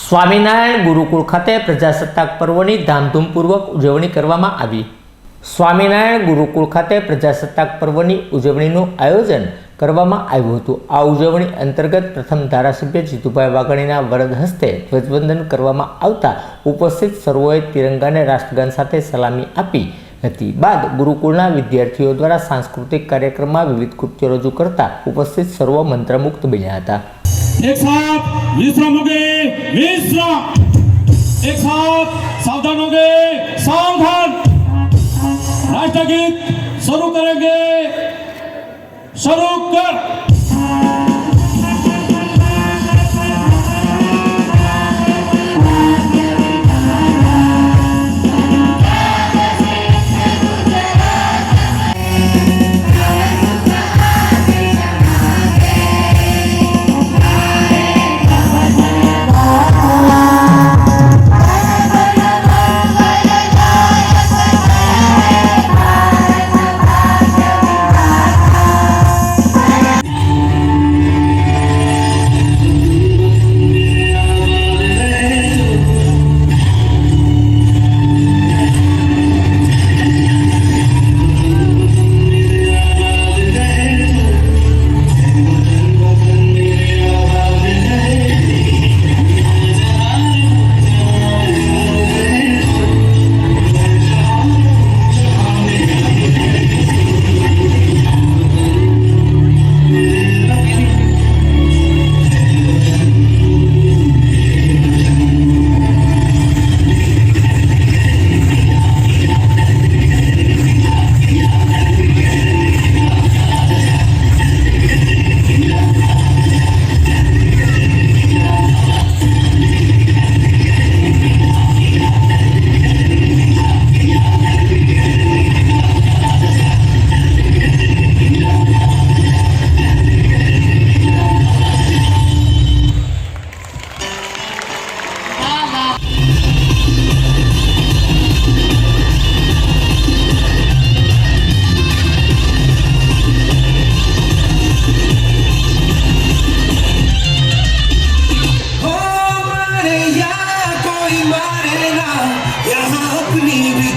સ્વામિનારાયણ ગુરુકુળ ખાતે પ્રજાસત્તાક પર્વની ધામધૂમપૂર્વક ઉજવણી કરવામાં આવી। સ્વામિનારાયણ ગુરુકુળ ખાતે પ્રજાસત્તાક પર્વની ઉજવણીનું આયોજન કરવામાં આવ્યું હતું। આ ઉજવણી અંતર્ગત પ્રથમ ધારાસભ્ય જીતુભાઈ વાઘાણીના વરદ હસ્તે ધ્વજવંદન કરવામાં આવતા ઉપસ્થિત સર્વોએ તિરંગાને રાષ્ટ્રગાન સાથે સલામી આપી હતી। બાદ ગુરુકુળના વિદ્યાર્થીઓ દ્વારા સાંસ્કૃતિક કાર્યક્રમમાં વિવિધ કૃત્યો રજૂ કરતા ઉપસ્થિત સર્વો મંત્રમુગ્ધ બન્યા હતા। एक साथ विश्राम हो गए, विश्राम। एक साथ सावधान हो गए, सावधान। राष्ट्रगीत शुरू करेंगे, शुरू कर। यहाँ अपनी भी